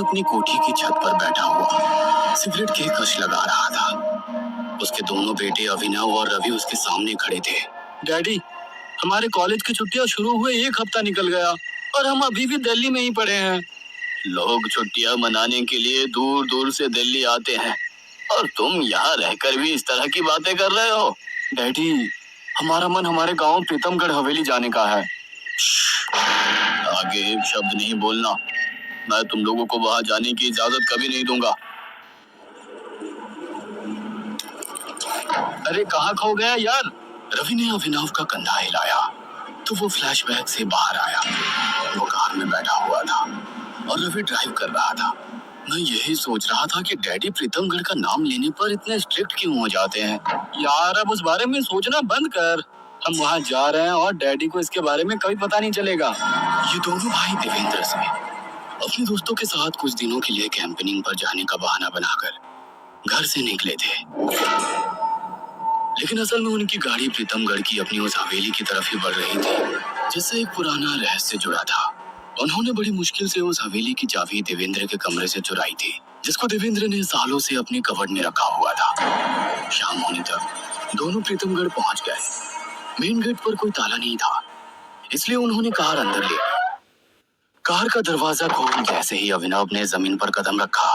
अपनी कोठी की छत पर बैठा हुआ सिगरेट की कश लगा रहा था। उसके दोनों बेटे अभिनव और रवि उसके सामने खड़े थे। डैडी, हमारे कॉलेज की छुट्टियां शुरू हुए 1 हफ्ता निकल गया और हम अभी भी दिल्ली में ही पड़े हैं। लोग छुट्टियां मनाने के लिए दूर दूर से दिल्ली आते हैं और तुम यहाँ रहकर भी इस तरह की बातें कर रहे हो। डैडी, हमारा मन हमारे गांव प्रीतमगढ़ हवेली जाने का है। आगे एक शब्द नहीं बोलना। मैं तुम लोगों को वहां जाने की इजाजत कभी नहीं दूंगा। अरे कहाँ खो गया यार? रवि ने अभिनव का कंधा हिलाया तो वो फ्लैशबैक से बाहर आया। वो कार में बैठा हुआ था और रवि ड्राइव कर रहा था। मैं यही सोच रहा था कि डैडी प्रीतमगढ़ का नाम लेने पर इतने स्ट्रिक्ट क्यों हो जाते हैं। यार अब उस बारे में सोचना बंद कर। हम वहाँ जा रहे हैं और डैडी को इसके बारे में कभी पता नहीं चलेगा। ये दोनों भाई देवेंद्र से अपने दोस्तों के साथ कुछ दिनों के लिए कैंपिंग पर जाने का बहाना बनाकर घर से निकले थे, लेकिन असल में उनकी गाड़ी प्रीतमगढ़ की अपनी उस हवेली की तरफ ही बढ़ रही थी जिससे एक पुराना रहस्य जुड़ा था। उन्होंने बड़ी मुश्किल से उस हवेली की चाबी देवेंद्र के कमरे से चुराई थी, जिसको देवेंद्र ने सालों से अपने कबर्ड में रखा हुआ था। शाम होने तक दोनों प्रीतमगढ़ पहुंच गए। मेन गेट पर कोई ताला नहीं था, इसलिए उन्होंने कार अंदर ले ली। कार का दरवाजा खोल जैसे ही अभिनव ने जमीन पर कदम रखा,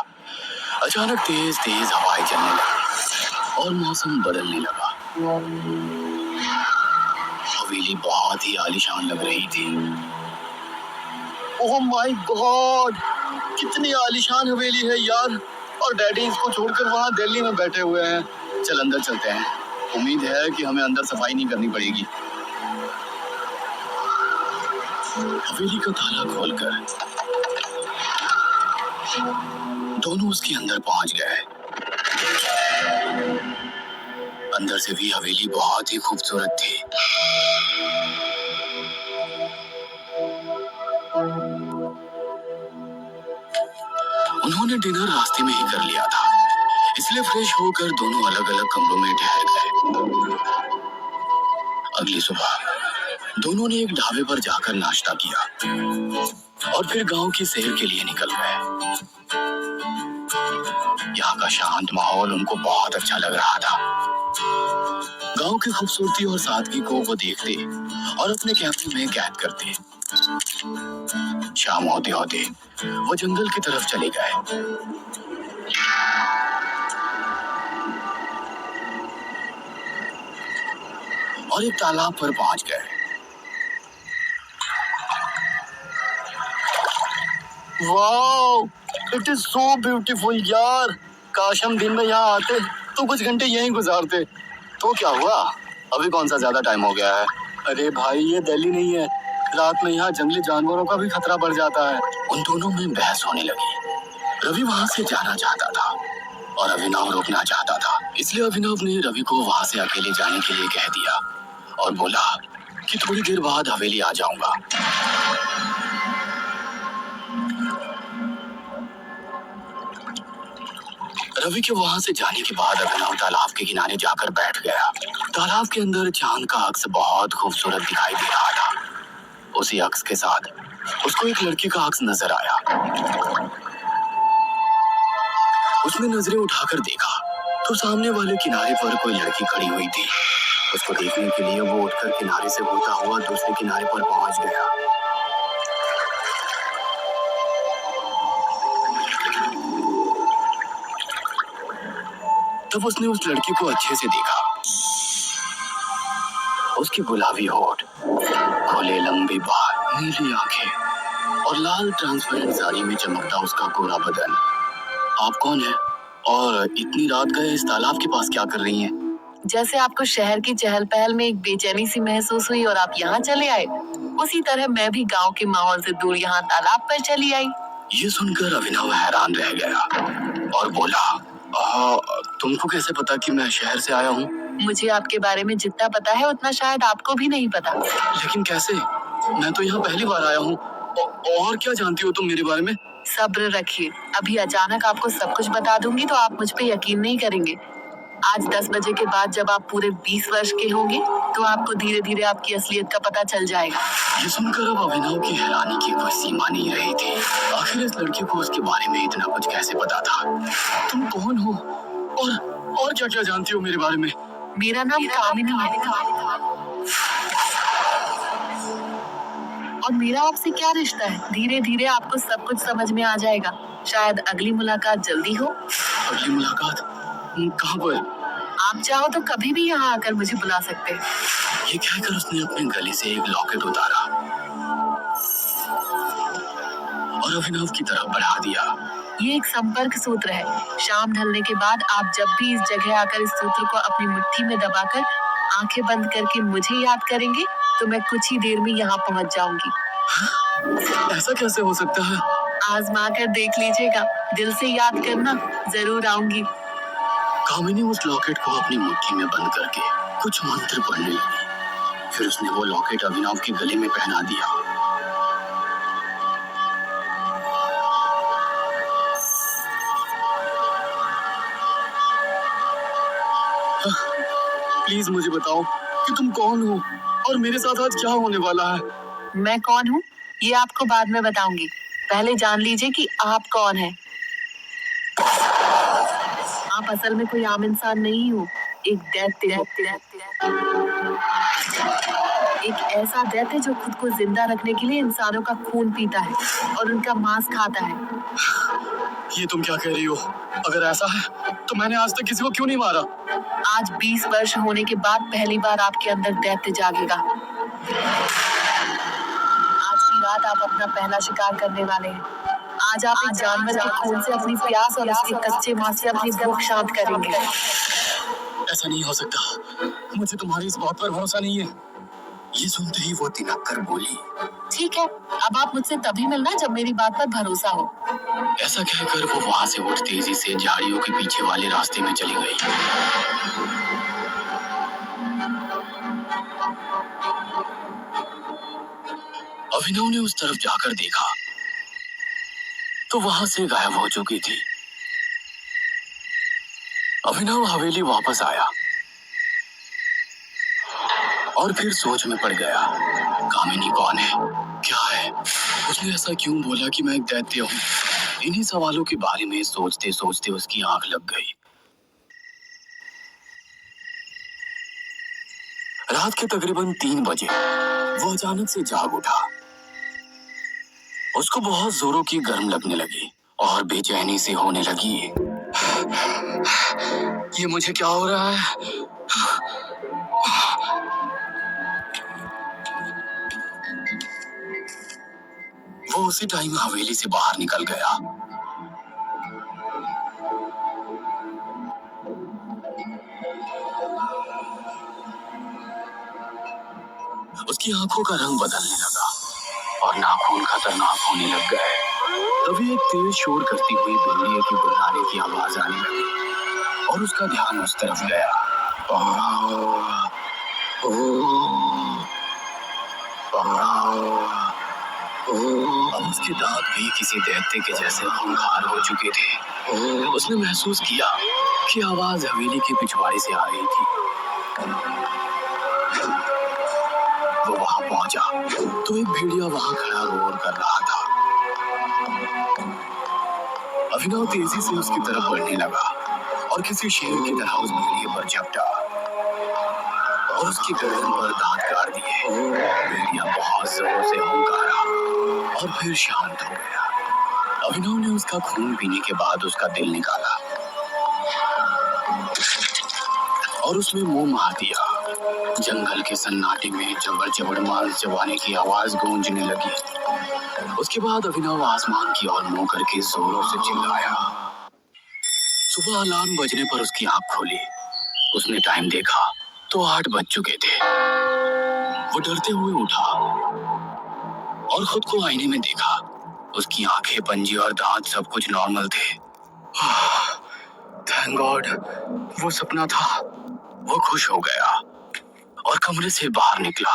अचानक तेज तेज हवाएं चलने लगी और मौसम बदलने लगा। हवेली बहुत ही आलीशान लग रही थी। ओह माय गॉड, कितनी आलीशान हवेली है यार। और डैडी इसको छोड़कर वहाँ दिल्ली में बैठे हुए हैं। चल अंदर चलते हैं। उम्मीद है कि हमें अंदर सफाई नहीं करनी पड़ेगी। हवेली का ताला खोलकर दोनों उसके अंदर पहुंच गए। अंदर से भी हवेली बहुत ही खूबसूरत थी। उन्होंने डिनर रास्ते में ही कर लिया था, इसलिए फ्रेश होकर दोनों अलग अलग कमरों में ठहर गए। अगली सुबह दोनों ने एक ढाबे पर जाकर नाश्ता किया और फिर गांव की सैर के लिए निकल गए। यहाँ का शांत माहौल उनको बहुत अच्छा लग रहा था। गांव की खूबसूरती और सादगी को वो देखते और अपने कैमरे में कैद करते। शाम होते होते वो जंगल की तरफ चले गए। और एक तालाब पर पहुंच गए। Wow, it is so beautiful यार। काश हम दिन में यहाँ आते तो कुछ घंटे यहीं गुजारते। तो क्या हुआ, अभी कौन सा ज्यादा टाइम हो गया है? अरे भाई, ये दिल्ली नहीं है। रात में यहाँ जंगली जानवरों का भी खतरा बढ़ जाता है। उन दोनों में बहस होने लगी। रवि वहाँ से जाना चाहता था और अभिनव रोकना चाहता था, इसलिए अभिनव ने रवि को वहाँ से अकेले जाने के लिए कह दिया और बोला कि थोड़ी देर बाद हवेली आ जाऊंगा। रवि के वहां से जाने के बाद अभिनव तालाब के किनारे जाकर बैठ गया। तालाब के अंदर चांद का अक्स बहुत खूबसूरत दिखाई दे रहा था। उसी अक्स के साथ उसको एक लड़की का अक्स नजर आया। उसने नजरें उठाकर देखा तो सामने वाले किनारे पर कोई लड़की खड़ी हुई थी। उसको देखने के लिए वो उठकर किनारे से होता हुआ दूसरे किनारे पर पहुंच गया। तब उसने उस लड़की को अच्छे से देखा। उसकी गुलाबी होठ, खुले लंबे बाल, नीली आंखें और लाल ट्रांसपेरेंट साड़ी में चमकता उसका गोरा बदन। आप कौन है और इतनी रात गए इस तालाब के पास क्या कर रही हैं? जैसे आपको शहर की चहल पहल में एक बेचैनी सी महसूस हुई और आप यहाँ चले आए, उसी तरह मैं भी गांव के माहौल से दूर यहाँ तालाब पर चली आई। ये सुनकर अभिनव हैरान रह गया और बोला, तुमको कैसे पता कि मैं शहर से आया हूँ? मुझे आपके बारे में जितना पता है उतना शायद आपको भी नहीं पता। लेकिन कैसे? मैं तो यहाँ पहली बार आया हूँ। और क्या जानती हो तुम मेरे बारे में? सब्र रखिए, अभी अचानक आपको सब कुछ बता दूंगी तो आप मुझ पे यकीन नहीं करेंगे। आज 10 बजे के बाद जब आप पूरे 20 वर्ष के होंगे तो आपको धीरे धीरे आपकी असलियत का पता चल जाएगा। ये सुनकर अब अभिनव की हैरानी की कोई सीमा नहीं रही थी। आखिर इस लड़के को उसके बारे में इतना कुछ कैसे पता था? तुम कौन हो और क्या क्या जानती हो मेरे बारे में? मेरा नाम कामिनी है। और मेरा आपसे क्या रिश्ता है? धीरे धीरे आपको सब कुछ समझ में आ जाएगा। शायद अगली मुलाकात जल्दी हो। अगली मुलाकात? कहाँ पर? आप चाहो तो कभी भी यहाँ आकर मुझे बुला सकते हैं। ये कहकर उसने अपने गले से एक लॉकेट उतारा और अभिनव की तरफ बढ़ा दिया। ये एक संपर्क सूत्र है। शाम ढलने के बाद आप जब भी इस जगह आकर इस सूत्र को अपनी मुट्ठी में दबाकर आंखें बंद करके मुझे याद करेंगे तो मैं कुछ ही देर में यहाँ पहुँच जाऊंगी। ऐसा कैसे हो सकता है? आजमा कर देख लीजिएगा। दिल से याद करना, जरूर आऊंगी। कामिनी उस लॉकेट को अपनी मुट्ठी में बंद करके कुछ मंत्र पढ़ने लगी। फिर उसने वो लॉकेट अभिनव के गले में पहना दिया। प्लीज मुझे बताओ कि तुम कौन हो और मेरे साथ आज क्या होने वाला है? मैं कौन हूँ ये आपको बाद में बताऊंगी। पहले जान लीजिए कि आप कौन हैं। आप असल में कोई आम इंसान नहीं हो। एक दैत्य, एक ऐसा दैत्य जो खुद को जिंदा रखने के लिए इंसानों का खून पीता है और उनका मांस खाता है। ये तुम क्या कह रही हो? अगर ऐसा है तो मैंने आज तक किसी को क्यों नहीं मारा? आज 20 वर्ष होने के बाद पहली बार आपके अंदर दैत्य जागेगा। आज की रात आप अपना पहला शिकार करने वाले हैं। आज आप एक जानवर के खून से अपनी प्यास और उसके कच्चे मांस से अपनी भूख शांत करेंगे। ऐसा नहीं हो सकता। मुझे तुम्हारी इस बात पर भरोसा नहीं है। ये सुनते ही वो तिनक्कर बोली। ठीक है, अब आप मुझसे तभी मिलना जब मेरी बात पर भरोसा हो। ऐसा कहकर वो वहां से उठ तेजी से झाड़ियों के पीछे वाले रास्ते में चली गई। अभिनव ने उस तरफ जाकर देखा तो वहां से गायब हो चुकी थी। अभिनव हवेली वापस आया और फिर सोच में पड़ गया। कामिनी कौन है? क्या है? उसने ऐसा क्यों बोला कि मैं एक दैत्य हूँ? इन्हीं सवालों के बारे में सोचते सोचते उसकी आंख लग गई। रात के तकरीबन 3 बजे वो अचानक से जाग उठा। उसको बहुत जोरों की गर्म लगने लगी और बेचैनी से होने लगी। ये मुझे क्या हो रहा है? वो उसी टाइम हवेली से बाहर निकल गया। उसकी आंखों का रंग बदलने लगा और नाखून खतरनाक होने लग गए। तभी एक तेज शोर करती हुई बिल्ली की गुर्राने की आवाज आने लगी और उसका ध्यान उस तरफ गया। अब उसके दांत भी किसी दैत्य के जैसे खूंखार हो चुके थे। उसने महसूस किया कि आवाज हवेली के पिछवाड़े से आ रही थी। वो वहां पहुंचा तो एक भेड़िया वहां खड़ा रोर कर रहा था। अभिनव तेजी से उसकी तरफ बढ़ने लगा और किसी शेर की तरह उस भेड़िए पर झपटा और उसकी गर्दन पर दांत गाड़ दिए। भेड़िया बहुत जोरों से हुंकारा और फिर शांत हो गया। अभिनव ने उसका खून पीने के बाद उसका दिल निकाला और उसमें मुंह मार दिया। जंगल के सन्नाटे में जबर जबर मांस चबाने की आवाज गूंजने लगी। उसके बाद अभिनव आसमान की ओर मुंह करके जोरों से चिल्लाया। सुबह अलार्म बजने पर उसकी आंख खोली। उसने टाइम देखा तो 8 बज चुके थे। वो डरते हुए उठा और खुद को आईने में देखा। उसकी आंखें, पंजे और दांत सब कुछ नॉर्मल थे। थैंक गॉड, वो सपना था। वो खुश हो गया और कमरे से बाहर निकला।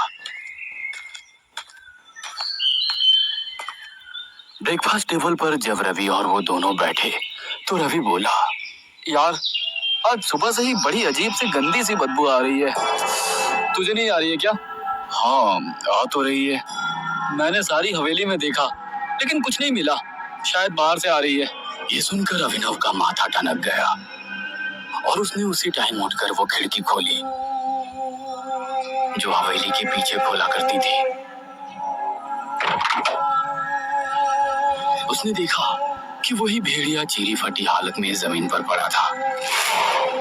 ब्रेकफास्ट टेबल पर जब रवि और वो दोनों बैठे तो रवि बोला, यार आज सुबह से ही बड़ी अजीब सी गंदी सी बदबू आ रही है। तुझे नहीं आ रही है क्या? हाँ, आ तो रही है। मैंने सारी हवेली में देखा, लेकिन कुछ नहीं मिला। शायद बाहर से आ रही है। ये सुनकर अभिनव का माथा टनक गया और उसने उसी टाइम उठकर वो खिड़की खोली जो हवेली के पीछे खोला करती थी। उसने देखा कि वही भेड़िया चीरी फटी हालत में जमीन पर पड़ा था।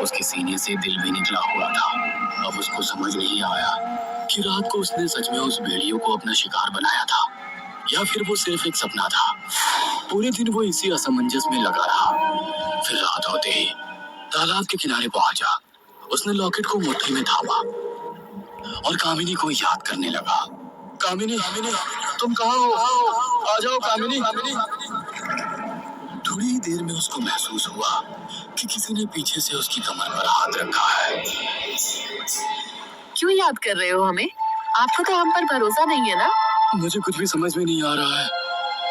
उसके सीने से दिल भी निकला हुआ था। अब उसको समझ नहीं आया कि रात को उसने सच में उस भेड़ियों को अपना शिकार बनाया था या फिर वो सिर्फ एक सपना था। पूरे दिन वो इसी असमंजस में लगा रहा। फिर रात होते ही तालाब के किनारे पहुंचा। उसने लॉकेट को मुट्ठी में थामा और कामिनी को याद करने लगा। कामिनी, कामिनी, तुम कहाँ हो? आ जाओ कामिनी। थोड़ी ही देर में उसको महसूस हुआ कि किसी ने पीछे से उसकी कमर पर हाथ रखा है। क्यों याद कर रहे हो हमें? आपको तो हम पर भरोसा नहीं है ना? मुझे कुछ भी समझ में नहीं आ रहा है।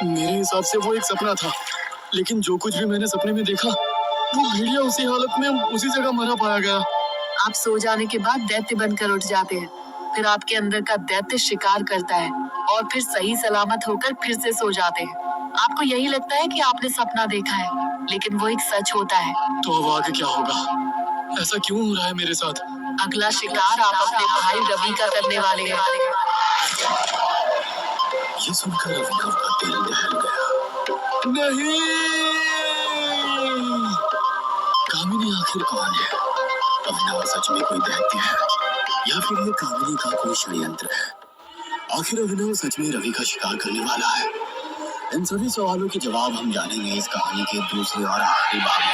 मेरे हिसाब से वो एक सपना था, लेकिन जो कुछ भी मैंने सपने में देखा वो भेड़िया उसी हालत में उसी जगह मरा पाया गया। आप सो जाने के बाद दैत्य बनकर उठ जाते हैं, फिर आपके अंदर का दैत्य शिकार करता है और फिर सही सलामत होकर फिर से सो जाते हैं। आपको यही लगता है कि आपने सपना देखा है, लेकिन वो एक सच होता है। तो अब आगे क्या होगा? ऐसा क्यों हो रहा है मेरे साथ? अगला शिकार आप अपने भाई रवि का करने वाले हैं। ये सुनकर अभिनव का दिल दहल गया। नहीं! कामिनी आखिर कौन है? अभिनव सच में कोई दैत्य है या फिर ये कामिनी का कोई षड्यंत्र है? आखिर अभिनव सच में रवि का शिकार करने वाला है? इन सभी सवालों के जवाब हम जानेंगे इस कहानी के दूसरे और आखिरी भाग में।